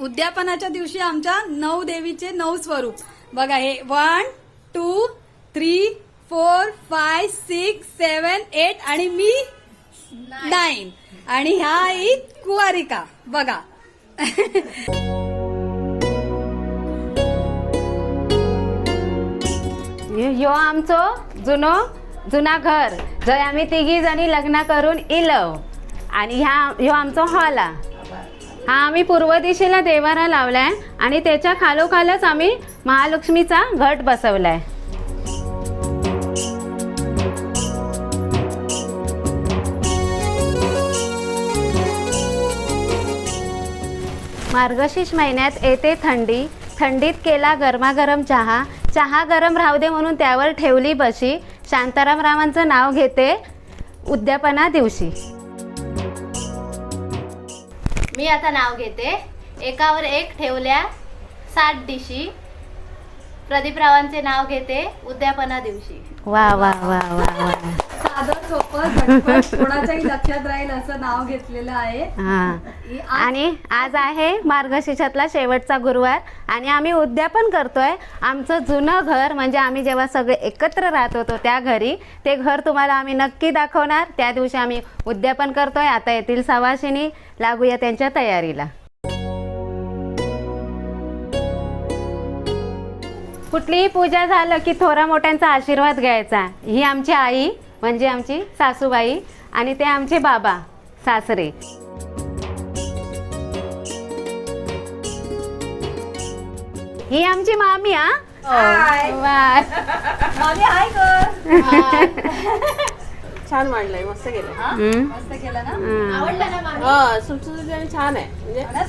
उद्यापनाच्या दिवशी आमच्या 9 देवीचे 9 स्वरूप बघा. हे 1 2 3 4 5 6 7 8 आणि मी 9 आणि ह्या आहेत कुवारिका बघा. ह्यो आमचो जुना घर जय आम्ही तिघी जणी लग्न करून इलव आणि ह्यो आमचो हॉल हा आम्ही पूर्व दिशेला देवारा लावलाय आणि त्याच्या खालोखालच आम्ही महालक्ष्मीचा घट बसवलाय. मार्गशीर्ष महिन्यात येते थंडी, थंडीत केला गरमागरम चहा गरम राहू दे म्हणून त्यावर ठेवली बशी. शांताराम रावांचं नाव घेते उद्यापना दिवशी. मी आता नाव घेते. एकावर एक ठेवल्या 7 डिशी. प्रदीपरावांचे नाव घेते उद्यापना दिवशी. वा वा वा वा वा. साधं सोपं झटपट कोणाच्याही लक्षात राहील असं नाव घेतलेलं आहे. हा आणि आज आहे मार्गशीर्षातला शेवटचा गुरुवार आणि आम्ही उद्यापन करतोय आमचं जुनं घर. म्हणजे आम्ही जेव्हा सगळे एकत्र राहत होतो त्या घरी, ते घर तुम्हाला आम्ही नक्की दाखवणार. त्या दिवशी आम्ही उद्यापन करतोय. आता येथील सवासिनी, लागूया त्यांच्या तयारीला. कुठलीही पूजा झालं की थोरा मोठ्यांचा आशीर्वाद घ्यायचा. ही आमची आई म्हणजे आमची सासूबाई आणि ते आमचे बाबा सासरे. ही आमची मामी. छान मांडलंय, मस्त केलंय. मस्त केलं ना. आवडलं ना मामी? सुटसुटीत आणि छान आहे. म्हणजे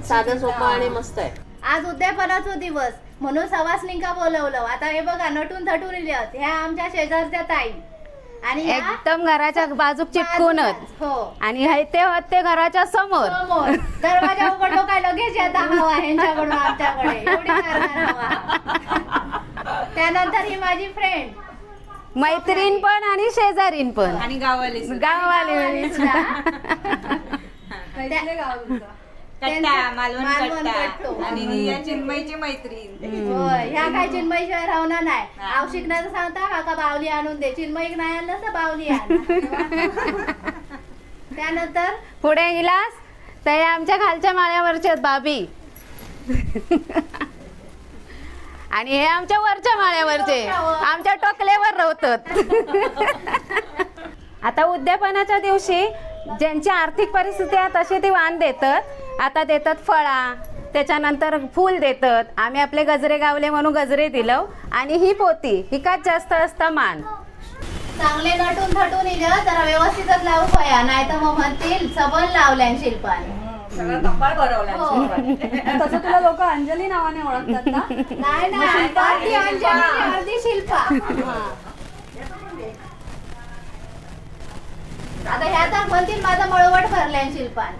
साधा सोपा आणि मस्त आहे. आज उद्यापनाचा दिवस म्हणून सवासनींका बोलवलं. आता हे बघा नटून थटून इल्यात. ह्या आमच्या शेजारच्या ताई आणि ह्या एकदम घराच्या बाजूक चिटकूनच. हो आणि ते घराच्या समोर. समोर दरवाजा उघडलो काय लगेच येता हवा ह्यांच्याकडून आमच्याकडे. एवढी करणार हवा. त्यानंतर ही माझी फ्रेंड, मैत्रीण पण आणि शेजारीन पण आणि गाववाली गाववाली. मालवण कट्टो. आणि या चिन्मयची मैत्रीण. होय, ह्या काय चिन्मयी शिवाय राहणार नाही. आवशिकण्याचं सांगता काका बावली आणून दे. चिन्मयी नाही आणलं तर बावली आण. त्यानंतर पुढे गेलास तर आमच्या खालच्या माळ्यावरचे बाबी आणि हे आमच्या वरच्या माळ्यावरचे आमच्या टोकल्यावर राहतात. आता उद्यापनाच्या दिवशी ज्यांची आर्थिक परिस्थिती आहे तसे ते वाण देतात. आता देतात फळा, त्याच्यानंतर फूल देतात. आम्ही आपले गजरे गावले म्हणून गजरे दिलं. आणि ही पोती हिकाच जास्त असतं मान. चांगले नटून थटून इलं जरा व्यवस्थितच लावू पया, नाही तर मग म्हणतील सबन लावल्या शिल्पाने. हो. तसं तुला लोक अंजली नावाने ओळखतात ना. नाही नाही, अर्धी अंजली, अर्धी शिल्पा. आता ह्या तर म्हणतील माझा मळवट भरलाय शिल्पान.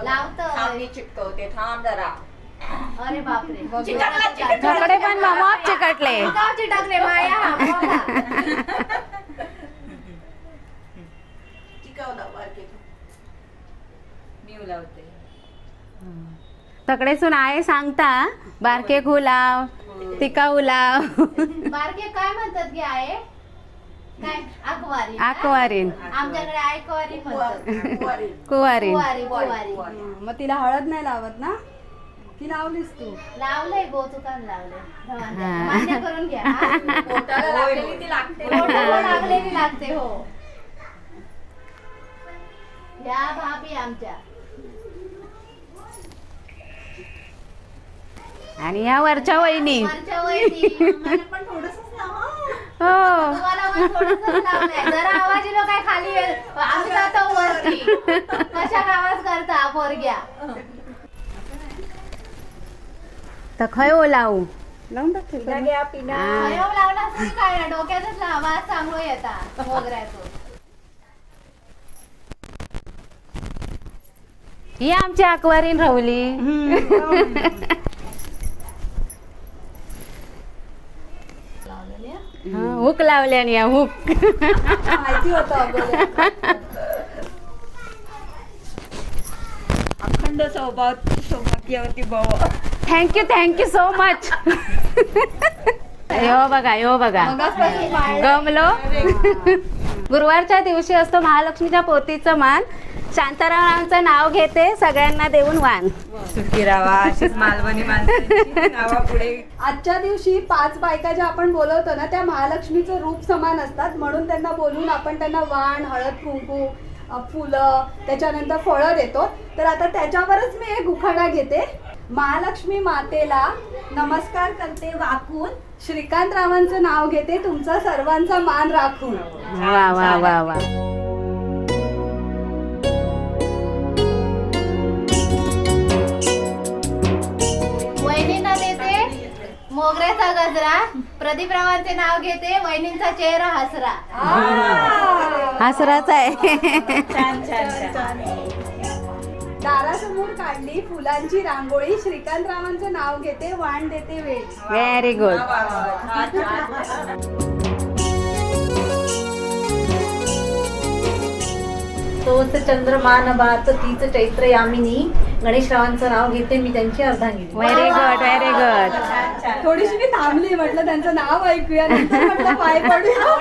लावतं. चिटकवते थांब जरा. अरे बापरे. झोकडे पण मामाप चिकटले. गाव चिटकले माया. तकडेसून आहे सांगता बारके गुलाव तिका उलाव. बारके काय म्हणतात की आहे काय? आकवारी. आकवारीन. आमच्याकडे आयकवारी म्हणतात. कुवारीन. कुवारी कुवारी. मग तिला हळद नाही लावत ना. ती लावलीस तू. लावलंय गोचुकान लावलंय. हा. मान्य करून घ्या. पोटाला लागलेली लागते. हो. या भाभी आमच्या. आणि या वरच्या वहिनी. वरच्या वहिनी. हो तुम्हाला पण थोडंसंच लावलंय. जरा आवाज येलो काय खाली आम्ही जातो वरती. कशा आवाज करता पोरग्या. तर खय ओलावू लावून टाक. अयो, लावला तरी काय ना, डोक्यातच आवाज चांगला येतात मोगऱ्याचं. ही आमची आकवारीन रवली. हुक लावल्याने या हुक. माहिती होतं अखंड सौभाग्यवती भव. Thank you so much. यो बघा गमलो. गुरुवारच्या दिवशी असतो महालक्ष्मीच्या पोतीचं मान. शांतारामांचं नाव घेते, सगळ्यांना देऊन वाण. सुखी राहा अशीच मालवणी माणसांची नावा पुढे. आजच्या दिवशी 5 बायका ज्या आपण बोलवतो ना, त्या महालक्ष्मीचं रूप समान असतात, म्हणून त्यांना बोलून आपण त्यांना वाण, हळद कुंकू, फुलं, त्याच्यानंतर फळं देतो. तर आता त्याच्यावरच मी एक उखाणा घेते. महालक्ष्मी मातेला नमस्कार करते वाकून, श्रीकांतरावांचं नाव घेते, तुमचा सर्वांचा मान राखून. वा वा वा वा. वहिनींना देते मोगऱ्याचा गजरा, प्रदीपरावांचे नाव घेते, वहिनींचा चेहरा हसरा. हसराच आहे. छान छान छान. दारासमोर काढली फुलांची रांगोळी, श्रीकांतरावांचं नाव घेते, वाण देते वेळ. Very good. तोच चंद्रमान बात तीच चैत्र यामिनी, गणेशरावांचं नाव घेते मी त्यांची अर्धांगिनी. Very good. थोडीशी मी थांबली, म्हटलं त्यांचं नाव ऐकूया, नंतर म्हटलं पाय पडूया.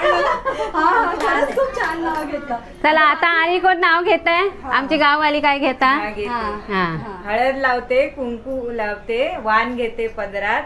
हा खरंच खूप छान नाव घेतलं. चला आता आणि कोण नाव घेत आहे? आमची गाववाली काय घेता? हा. हळद लावते, कुंकू लावते, वाण घेते पदरात,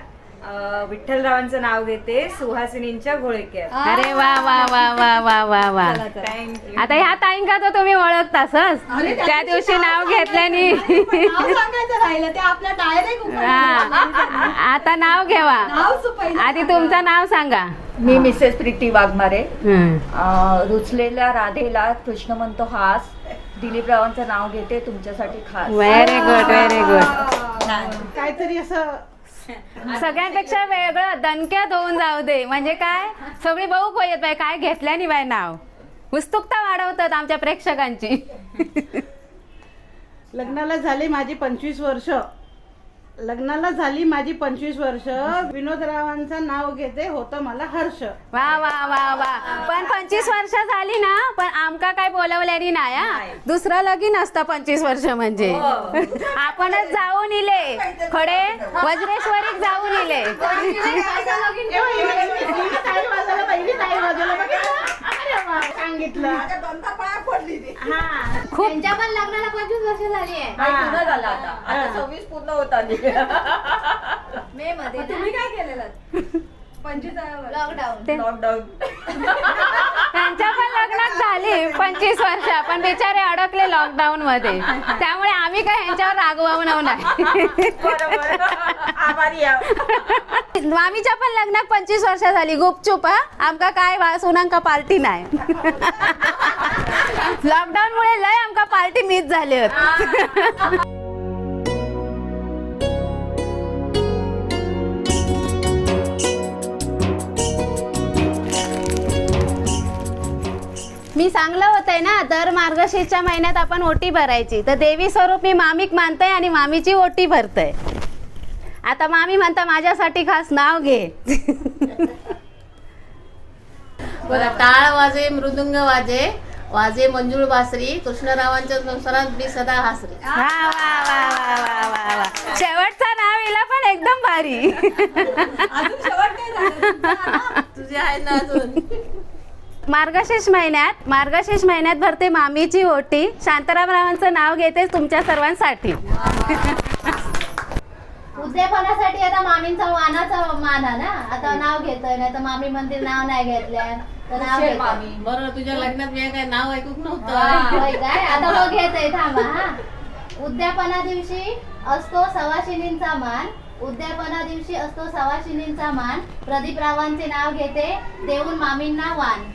विठ्ठलरावांचं नाव घेते, सुहासिनींच्या घोळक्यात. अरे वा वा वा वा वा वा वा. थँक्यू. आता ह्या ताईंका तर तुम्ही ओळखतासच, त्या दिवशी नाव घेतल्यानी. नाव सांगायचं राहिलं ते आपल्या डायरेक्ट. हा. आता नाव घेवा. नाव सुपाई. आधी तुमचं नाव सांगा. मी मिसेस प्रीती वाघमारे. हम्म. रुचलेल्या राधेला कृष्ण म्हणतो हास, दिलीपरावांचं नाव घेते तुमच्यासाठी खास. Very good. काहीतरी असं सगळ्यांपेक्षा वेगळं दणक्यात होऊन जाऊ दे, म्हणजे काय सगळी बघू पाहिजे बाय काय घेतल्यानी बाय नाव. उत्सुकता वाढवतात आमच्या प्रेक्षकांची. लग्नाला झाली माझी 25 वर्ष. विनोदरावांचं नाव घेते, होतं मला हर्ष. वा वा वा वा. पण 25 वर्ष झाली ना, पण आमका काय बोलवल्यानी नाही हा. दुसरं लगीन असतं 25 वर्ष म्हणजे. आपणच जाऊन इले खडे वज्रेश्वरीत जाऊन इले. सांगितलं खूप त्यांच्या पण लग्नाला 25 वर्ष झाली आहे. पूर्ण झाला आता 26 पूर्ण होत आली. मे मध्ये तुम्ही काय केलेलं? 25 लॉकडाऊन. लॉकडाऊन. त्यांच्या पण लग्नात झाली 25 वर्ष, पण बिचारे अडकले लॉकडाऊन मध्ये. त्यामुळे आम्ही काय यांच्यावर रागवणार नाही. बरोबर. आभारी आहोत. मामीच्या पण लग्नात 25 वर्ष झाली गुपचूप. हा आमका काय सुनांका पार्टी नाही. लॉकडाऊन मुळे लय आमका पार्टी मिस झाली होती. मी सांगलं होतंय ना, दर मार्गशीर्षच्या महिन्यात आपण ओटी भरायची. तर देवी स्वरूप मी मामीक मानतय आणि मामीची ओटी भरतय. आता मामी म्हणता माझ्यासाठी खास नाव घे. बघा, टाळ वाजे, मृदुंग वाजे, वाजे मंजुळ बासरी, कृष्णरावांच्या संसारात मी सदा हासरी. वा वा वा वा वा वा वा. शेवटचं नाव हिला पण एकदम भारी. अजून शेवट काय झालं? तुझे आहे ना अजून. मार्गशीर्ष महिन्यात भरते मामीची ओटी. शांतारामरावांचं नाव घेते तुमच्या सर्वांसाठी. उद्यापनासाठी आता मामींचा वानाचा मान आहे ना. आता नाव घेतोय, नाही तर मामी मंदिर नाव नाही घेतल्या तर नाव घेतोय. बरं, तुझ्या लग्नात मी काय नाव ऐकूक नव्हतं. होय काय? आता मग घेतोय, थांबा हा. उद्यापना दिवशी असतो सवाशिनींचा मान, उद्यापना दिवशी असतो सवाशिनींचा मान, प्रदीपरावांचे नाव घेते, देऊन मामींना वाण.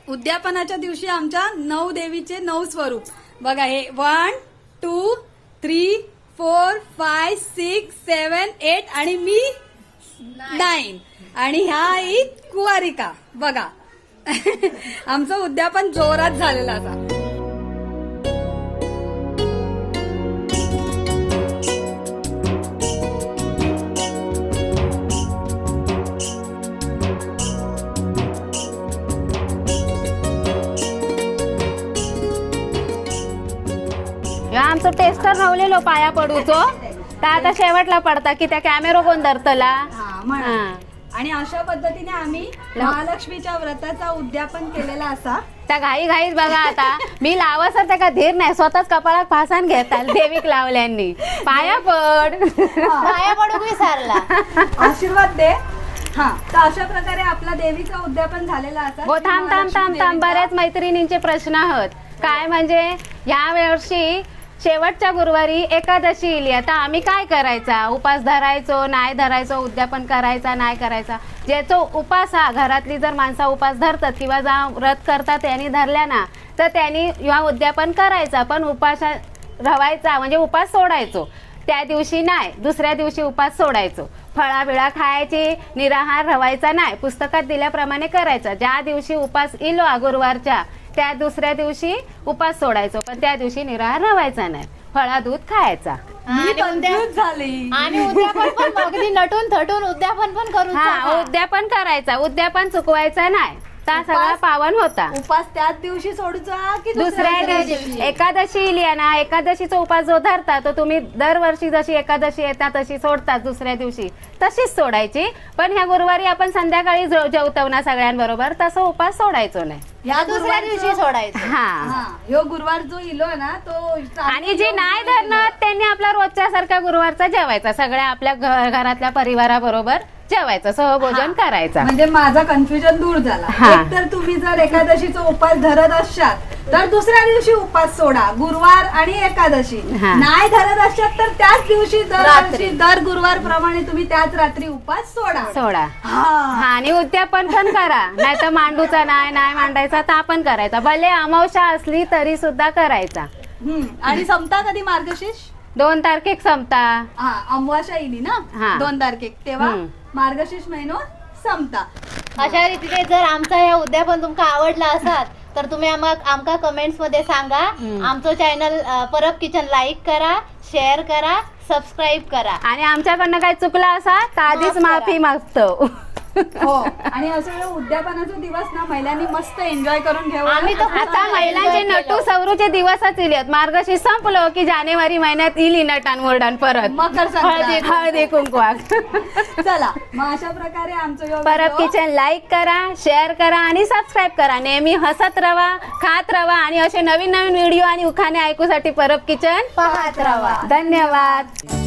उद्यापनाच्या दिवशी आमच्या 9 देवीचे 9 स्वरूप. बघा हे 1 2 3 4 5 6 7 8 आणि मी 9. आणि ह्या आई कुवारिका. बघा आमचं उद्यापन जोरात झालेलं असा. आमचं टेस्टर रावलेलो पाया पडूचो तर आता शेवटला पडता की त्या कॅमेरो कोण धरतला. हा म्हणा. आणि अशा पद्धतीने आम्ही महालक्ष्मीच्या व्रताचा उद्यापन केलेला असा. त्या घाई घाईत बघा आता मी लावसर त्या का धीर नाही स्वतःच कपाळात फासान घेतात देवीक लावल्यांनी. पाया पड. पाया पडूक विसरला. आशीर्वाद दे. हा तर अशा प्रकारे आपला देवीचा उद्यापन झालेला असा. हो थांब थांब थांब थांब बऱ्याच मैत्रिणींचे प्रश्न आहोत. काय म्हणजे या वर्षी शेवटच्या गुरुवारी एकादशी येईल आता आम्ही काय करायचा. उपास धरायचो नाही धरायचो. उद्यापन करायचा नाही करायचा. ज्याचा उपास हा घरातली जर माणसं उपास धरतात किंवा जा व्रत करतात त्यांनी धरल्या ना तर त्यांनी या उद्यापन करायचा. पण उपास रवायचा म्हणजे उपास सोडायचो. त्या दिवशी नाही दुसऱ्या दिवशी उपास सोडायचो. फळाबिळा खायची निराहार रवायचा नाही. पुस्तकात दिल्याप्रमाणे करायचा. ज्या दिवशी उपास इलो गुरुवारच्या त्या दुसऱ्या दिवशी उपास सोडायचो. पण त्या दिवशी निराहार रवायचा नाही. फळा दूध खायचा. मी कन्फ्यूज झाली. आणि उद्यापन पण अगदी नटून थटून उद्यापन पण करू. हा उद्यापन करायचा. उद्यापन चुकवायचा नाही. ता सगळा पावन होता. उपास त्याच दिवशी सोडूचा की दुसऱ्या दिवशी एकादशी इली ना एकादशीचा उपास जो धरता तो तुम्ही दरवर्षी जशी एकादशी येतात तशी सोडतात दुसऱ्या दिवशी तशीच सोडायची. पण ह्या गुरुवारी आपण संध्याकाळी जेवतो ना सगळ्यांबरोबर तसं उपास सोडायचो नाही. या दुसऱ्या दिवशी सोडायचं. हा ह्यो गुरुवार जो इलो ना तो आणि जे नाही धरणार त्यांनी आपला रोजच्या सारख्या गुरुवारचा जेवायचा. सगळ्या आपल्या घरातल्या परिवाराबरोबर जेवायचं सहभोजन करायचा. म्हणजे माझा कन्फ्युजन दूर झाला. हा. एक तर तुम्ही जर एकादशीचा उपास धरत असाल तर दुसऱ्या दिवशी उपास सोडा. गुरुवार आणि एकादशी हा. नाही धरत असाल तर त्याच दिवशी दर गुरुवार प्रमाणे तुम्ही त्याच रात्री उपास सोडा. हा आणि उद्यापन पण करा. नाही तर मांडूचा नाही मांडायचा तर आपण करायचा. भले अमावस्या असली तरी सुद्धा करायचा. आणि संपता कधी मार्गशीर्ष 2 तारखेक संपता. हा अमावस्या येईल हा. ना 2 तारखेक तेव्हा मार्गशीर्ष महिनो संपता. अशा रीतीने जर आमचा या उद्यापन तुमका आवडला असाल तर तुम्ही आमका कमेंट्स मध्ये सांगा. आमचं चॅनल परब किचन लाईक करा, शेअर करा, सबस्क्राईब करा. आणि आमच्याकडनं काही चुकलं असा तर आधीच माफी मागतो. हो आणि असं उद्यापनाचा दिवस ना महिलांनी मस्त एन्जॉय करून घेऊ. आम्ही तर आता महिलांचे नटू सौरूचे दिवसच इलेत. मार्गशीर्ष संपलो की जानेवारी महिन्यात इली नटान मोरडान परत मकर संक्रांत. हळदी कुंकवाक. चला मग अशा प्रकारे आमचं परब किचन लाईक करा, शेअर करा आणि सबस्क्राईब करा. नेहमी हसत रवा, खात रवा आणि असे नवीन नवीन व्हिडिओ आणि उखाणे ऐकूसाठी परब किचन पाहत राहा. धन्यवाद.